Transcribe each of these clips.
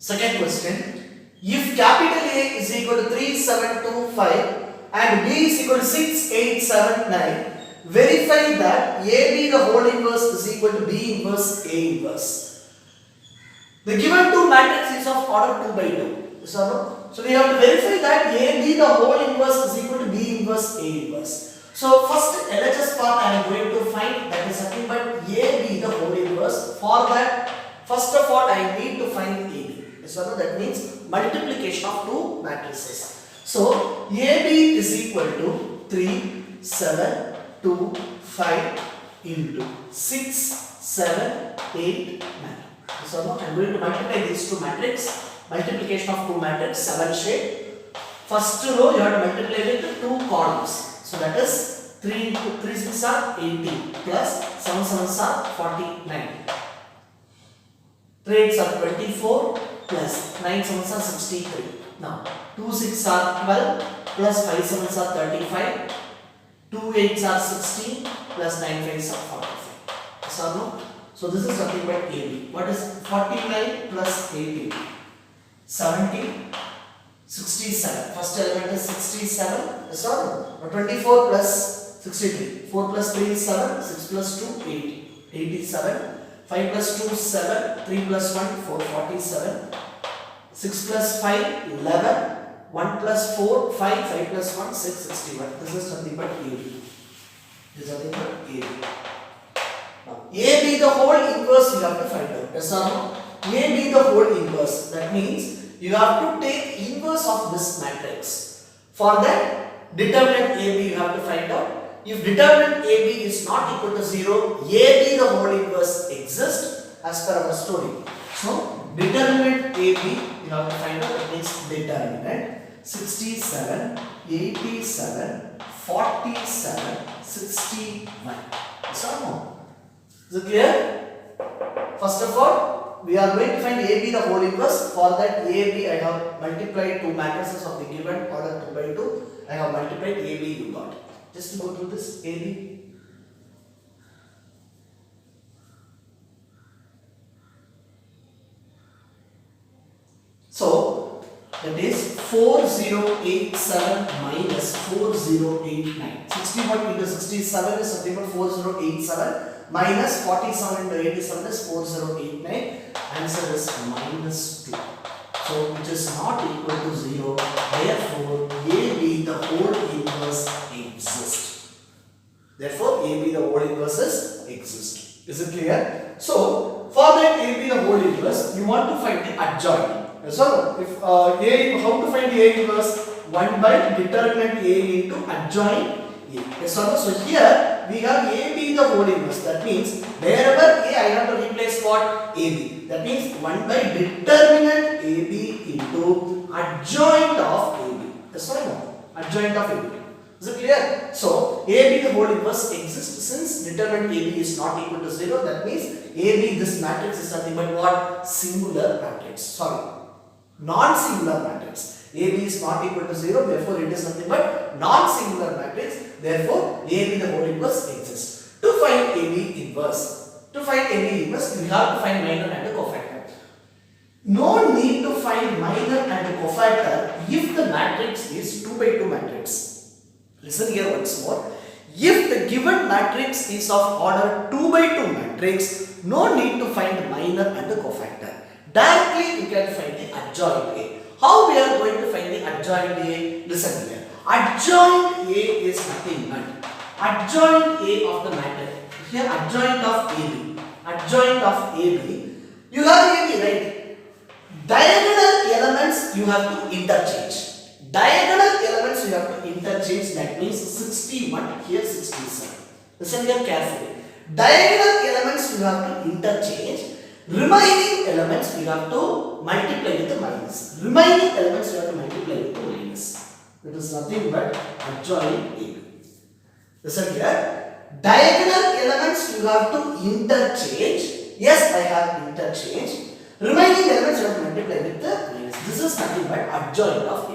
Second question, if capital A is equal to 3725 and B is equal to 6879, verify that AB the whole inverse is equal to B inverse A inverse. The given two matrix is of order 2 by 2. So we have to verify that AB the whole inverse is equal to B inverse A inverse. So first LHS part I am going to find, that is nothing but AB the whole inverse. For that, first of all I need to find AB. So that means multiplication of two matrices. So AB is equal to 3, 7, 2, 5 into 6, 7, 8, 9. So now I am going to multiply these two matrices. Multiplication of two matrices, 7 shape. First row you have to multiply with two columns. So that is 3 into 3 6 are 18 plus 7 7s are 49. 3 8s are 24 plus 9 7s are 63. Now 2 6s are 12 plus 5 7s are 35. 2 8s are 16 plus 9 5s are 45. So this is nothing but AB. What is 49 plus 18? 70, 67. First element is 67. So 24 plus 63. 4 plus 3 is 7. 6 plus 2 8. 87. 5 plus 2 7. 3 plus 1 4. 47. 6 plus 5 11. 1 plus 4 5. 5 plus 1 6. 61. This is nothing but AB. This is nothing but AB. Now AB the whole inverse you have to find out. Yes or no? AB the whole inverse. That means you have to take inverse of this matrix. For that, determinant AB you have to find out. If determinant AB is not equal to 0, AB the whole inverse exists as per our story. So determinant AB you have to find out. That means determinant 67, 87, 47, 61. So no. Is it clear? First of all, we are going to find AB the whole inverse. For that AB I have multiplied two matrices of the given order 2 by 2. I have multiplied AB you got. Just to go through this AB. So that is 4087 minus 4089. 61 into 67 is something but 4087. Minus 47 into 87 is 4089. Answer is minus 2. So which is not equal to 0. Therefore AB the whole inverse exists. Therefore AB the whole inverse exists. Is it clear? So for that AB the whole inverse, you want to find the adjoint. So if how to find the A inverse? 1 by determinant A into adjoint A. Yes or no? So here we have AB the whole inverse. That means wherever A I have to replace what? AB. That means 1 by determinant AB into adjoint of AB. Yes or no? Adjoint of AB. Is it clear? So AB the whole inverse exists since determinant AB is not equal to 0. That means AB this matrix is nothing but what? Singular matrix. Sorry. Non-singular matrix. AB is not equal to 0, therefore it is nothing but non-singular matrix. Therefore, AB the whole inverse exists. To find AB inverse, you have to find minor and a cofactor. No need to find minor and a cofactor if the matrix is 2 by 2 matrix. Listen here once more. If the given matrix is of order 2 by 2 matrix, no need to find minor and a cofactor. Directly you can find the adjoint A. How we are going to find the adjoint A? Listen here. Adjoint A is nothing but adjoint A of the matrix. Here adjoint of AB. Adjoint of AB. You have AB, right? Diagonal elements you have to interchange. Diagonal elements you have to interchange. That means 61 here 67. Listen here carefully. Diagonal elements you have to interchange. Remaining elements you have to multiply with the minus. Remaining elements you have to multiply with the minus. It is nothing but adjoint A. Listen here. Diagonal elements you have to interchange. Yes, I have interchanged. Remaining elements you have to multiply with the minus. This is nothing but adjoint of A.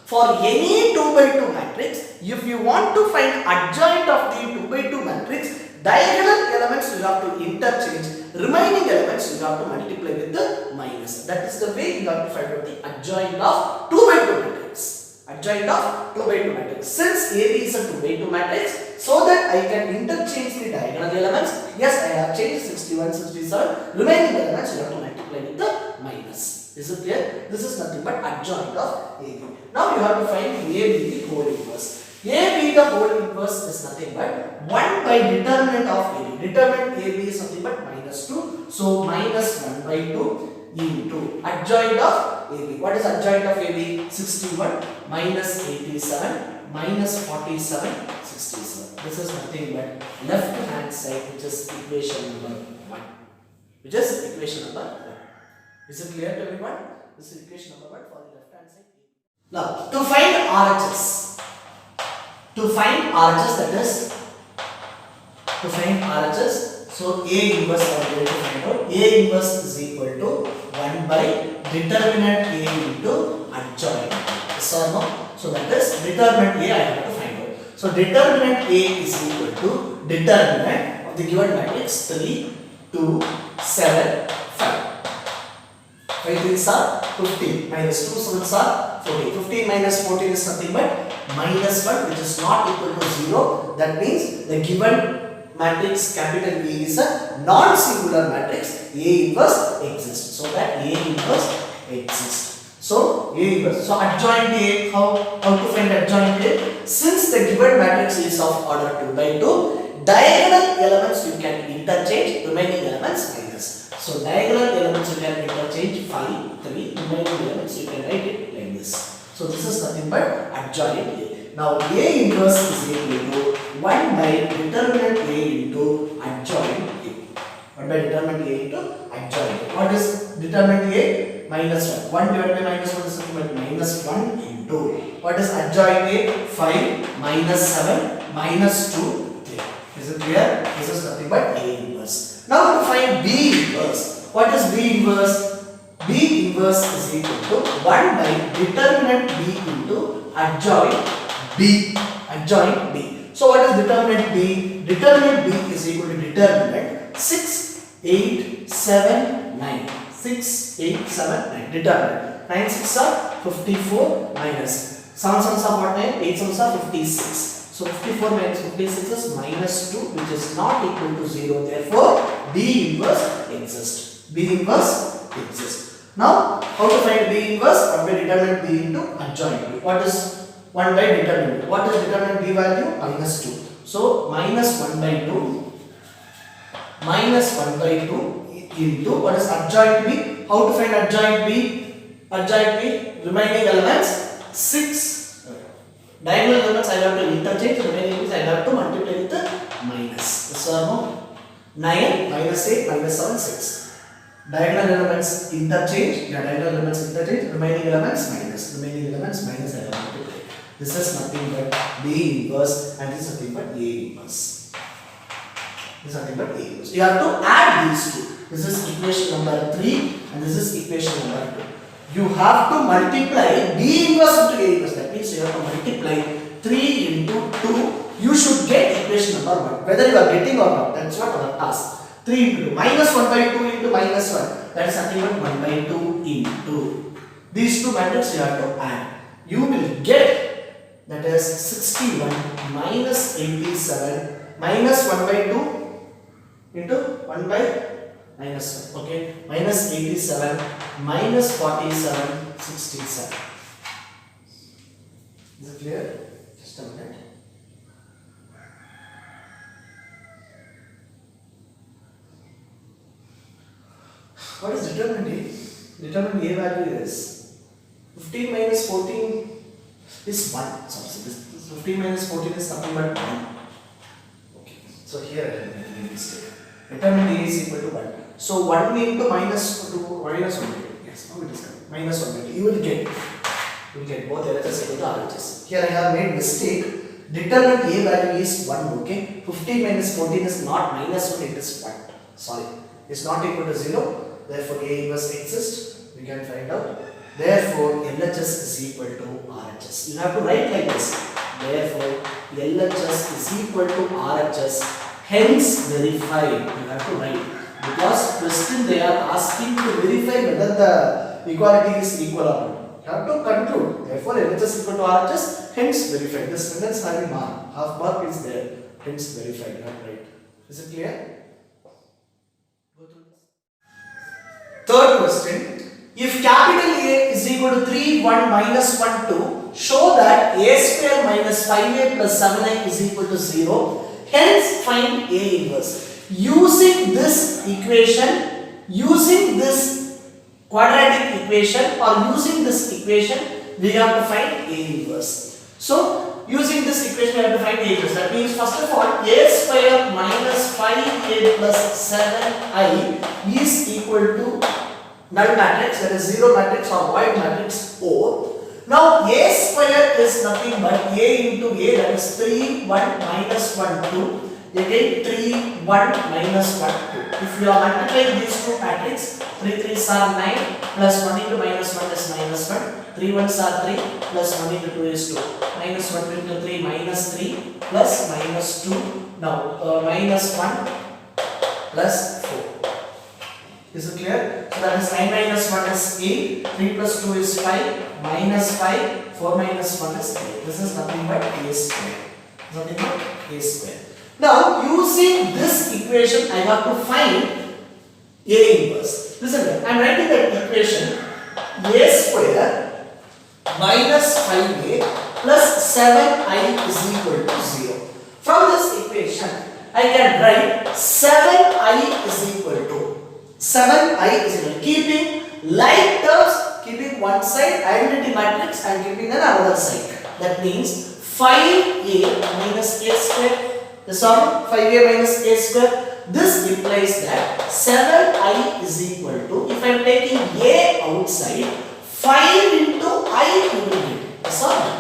For any 2 by 2 matrix, if you want to find adjoint of the 2 by 2 matrix, diagonal elements you have to interchange. remaining elements you have to multiply with the minus. That is the way you have to find out the adjoint of 2 by 2 matrix. Adjoint of 2 by 2 matrix. Since AB is a 2 by 2 matrix, so that I can interchange the diagonal elements. Yes, I have changed 61, 67. Remaining elements you have to multiply with the minus. Is it clear? This is nothing but adjoint of AB. Now you have to find AB the whole inverse. AB the whole inverse is nothing but 1 by determinant of AB. Determinant AB is nothing but minus 2. So minus 1 by 2 into adjoint of AB. What is adjoint of AB? 61 minus 87 minus 47 67. This is nothing but left hand side, which is equation number 1. Which is equation number 1. Is it clear to everyone? This is equation number 1 for the left hand side. Now to find RHS. To find RHS, that is, to find RHS, so A inverse I am going to find out. A inverse is equal to 1 by determinant A into adjoint. Yes or no? So that is determinant A I have to find out. So determinant A is equal to determinant of the given matrix 3, 2, 7, 5. 5 3s are 15 minus 2 7s are 14. 15 minus 14 is nothing but minus 1, which is not equal to 0. That means the given matrix capital A is a non-singular matrix. A inverse exists. So that A inverse exists. So A inverse. So adjoint A, how to find adjoint A? Since the given matrix is of order 2 by 2, diagonal elements you can interchange, remaining elements minus. So diagonal elements you can interchange 5, 3, remaining elements you can write it like this. So this is nothing but adjoint A. Now A inverse is equal to 1 by determinant A into adjoint A. 1 by determinant A into adjoint A. What is determinant A? Minus 1. 1 divided by minus 1 is nothing but minus 1 into. What is adjoint A? 5 minus 7 minus 2 3. Is it clear? This is nothing but A inverse. Now to find B inverse. What is B inverse? B inverse is equal to 1 by determinant B into adjoint B. Adjoint B. So what is determinant B? Determinant B is equal to determinant 6, 8, 7, 9. 6, 8, 7, 9. Determinant. 9 6 are 54 minus 7 7s are what? 9. 8 7s are 56. So 54 minus 56 is minus 2, which is not equal to 0. Therefore, B inverse exists. B inverse exists. Now, how to find B inverse? 1 by determinant B into adjoint B. What is 1 by determinant? What is determinant B value? Minus 2. So, minus 1 by 2. Minus 1 by 2 into what is adjoint B? How to find adjoint B? Adjoint B, remaining elements 6. Diagonal elements I have to interchange, remaining elements I have to multiply with the minus. Yes or no? 9, minus 8, minus 7, 6. Diagonal elements interchange, diagonal elements interchange, remaining elements minus, remaining elements minus I have to multiply. This is nothing but B inverse and this is nothing but A inverse. This is nothing but A inverse. You have to add these two. This is equation number 3 and this is equation number 2. You have to multiply B inverse into A inverse. That means you have to multiply 3 into 2. You should get equation number 1. Whether you are getting or not, that's what our task. 3 into 2. Minus 1 by 2 into minus 1. That is nothing but 1 by 2 into. These two matrices you have to add. You will get, that is 61 minus 87 minus 1 by 2 into 1 by minus 1. Okay. Minus 87 minus 47 67. Is it clear? Just a minute. What is determinant A? Determinant A value is 15 minus 14 is 1. Sorry, this 15 minus 14 is nothing but 1. Okay. So here I am making a mistake. Determinant A is equal to 1. So 1 into minus 2 minus 1. Yes, now it is correct. Minus 1. You will get both LHS equal to RHS. Here I have made mistake. Determinant A value is 1. Okay. 15 minus 14 is not minus 1. It is 1. Sorry. It's not equal to 0. Therefore, A inverse exists. We can find out. Therefore, LHS is equal to RHS. You have to write like this. Therefore, LHS is equal to RHS. Hence, verified. You have to write. Because question they are asking to verify whether the equality is equal or not. You have to conclude. Therefore, LHS equal to RHS, hence verified. The sentence having mark, half mark is there, hence verified. Right? Is it clear? Go through this. Third question. If capital A is equal to 3, 1, minus 1, 2, show that a square minus 5a plus 7i is equal to 0. Hence, find A inverse. Using this equation, using this quadratic equation or using this equation, we have to find A inverse. So, using this equation, we have to find A inverse. That means, first of all, a square minus 5a plus 7i is equal to null matrix, that is 0 matrix or void matrix O. Now, a square is nothing but a into a, that is 3, 1, minus 1, 2. Again 3, 1, minus 1, 2. If you are multiplying these two matrices, 3 3s are 9, plus 1 into minus 1 is minus 1, 3 1s are 3, plus 1 into 2 is 2, minus 1 into 3, minus 3, plus minus 2, now minus 1, plus 4. Is it clear? So that is 9 minus 1 is 8, 3 plus 2 is 5, minus 5, 4 minus 1 is 8. This is nothing but a square. Nothing but a square. Now, using this equation, I have to find A inverse. Listen, I am writing that equation a square minus 5a plus 7i is equal to 0. From this equation, I can write 7i is equal to 7i is equal to keeping like terms, keeping one side identity matrix and keeping another side. That means 5a minus a square. Sorry, 5a minus a square. This implies that 7i is equal to, if I am taking a outside, 5 into I will get. Sorry.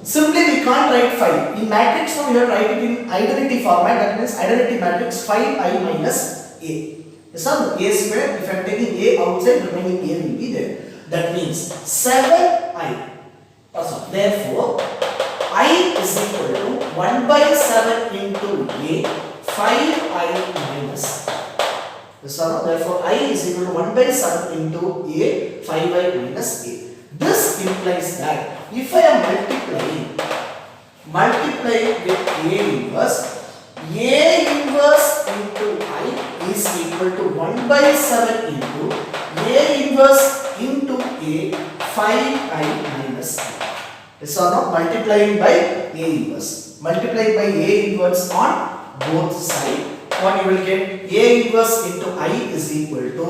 Simply we can't write 5. In matrix form, you have to write it in identity format. That means identity matrix 5i minus a. Yes or no? A square, if I am taking a outside, remaining a will be there. That means 7i. Therefore, I is equal to 1 by 7 into a, 5i minus. Yes or no? Therefore, I is equal to 1 by 7 into a, 5i minus a. This implies that if I am multiplying with a inverse into I is equal to 1 by 7 into a inverse into a, 5i minus a. Yes or no? Multiplying by a inverse. Multiplying by a inverse on both sides. What you will get? A inverse into I is equal to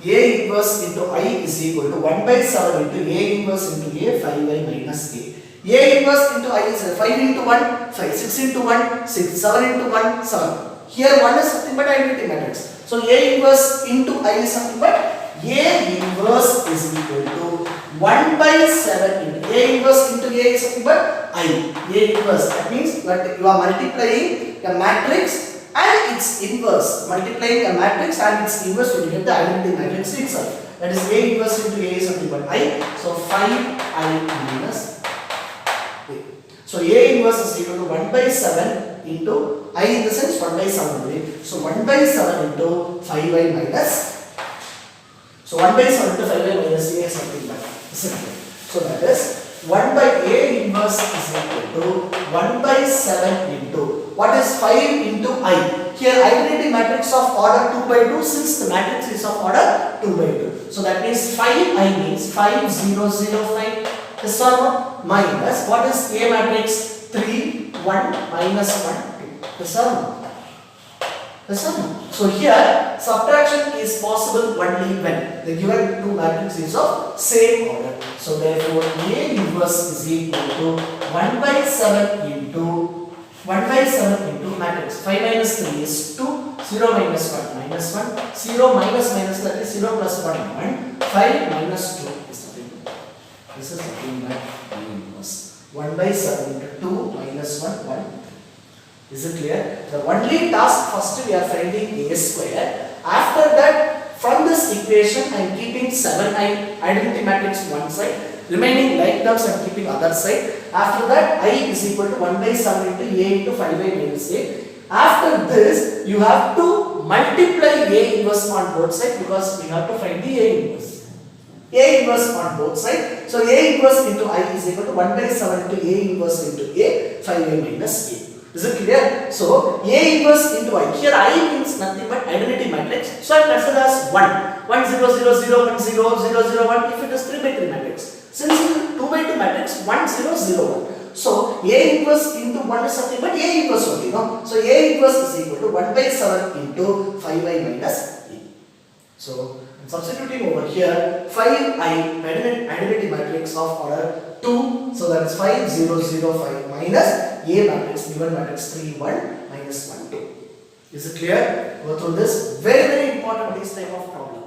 a inverse into I is equal to 1 by 7 into a inverse into a, 5i minus a. A inverse into I is 5 into 1, 5, 6 into 1, 6, 7 into 1, 7. Here 1 is something but identity matrix. So A inverse into I is something but A inverse is equal to 1 by 7 into A inverse into A is something but I. A inverse, that means that you are multiplying a matrix and its inverse. Multiplying a matrix and its inverse, you will get the identity matrix itself. That is A inverse into A is something but I. So 5I minus A. So A inverse is equal to 1 by 7 into I in the sense 1 by 7 only. So 1 by 7 into 5I minus. So 1 by 7 into 5I minus A is something but simple. So that is 1 by A inverse is equal to 1 by 7 into what is 5 into I. Here identity matrix of order 2 by 2 since the matrix is of order 2 by 2. So that means 5I means 5 0 0 5. Yes or no? Minus what is A matrix? 3 1 minus 1 2. Yes or no? Yes or no? So here subtraction is possible only when the given two matrices is of same order. So therefore A inverse is equal to 1 by 7 into 1 by 7 into matrix 5 minus 3 is 2, 0 minus 1 minus 1, 0 minus minus that is 0 plus 1 1, 5 minus 2 is nothing. This is nothing but A inverse. 1 by 7 into 2 minus 1, 1. Is it clear? The only task first we are finding A square. After that, from this equation I am keeping 7i identity matrix one side, remaining like terms I am keeping other side. After that, I is equal to 1 by 7 into A into 5i minus A. After this, you have to multiply A inverse on both sides because we have to find the A inverse. A inverse on both sides. So A inverse into I is equal to 1 by 7 into A inverse into A, 5I minus A. Is it clear? So A inverse into I. Here I means nothing but identity matrix. So I consider as 1. 1 0 0 0 1 0 0 0 1 if it is 3 by 3 matrix. Since it is 2 by 2 matrix, 1 0 0 1. So A inverse into 1 is something but A inverse only, no? So A inverse is equal to 1 by 7 into 5I minus A. So substituting over here 5I identity matrix of order 2, so that is 5 0 0 5 minus A matrix given matrix 3 1 minus 1 2. Is it clear? Go through this. Very important this type of problem.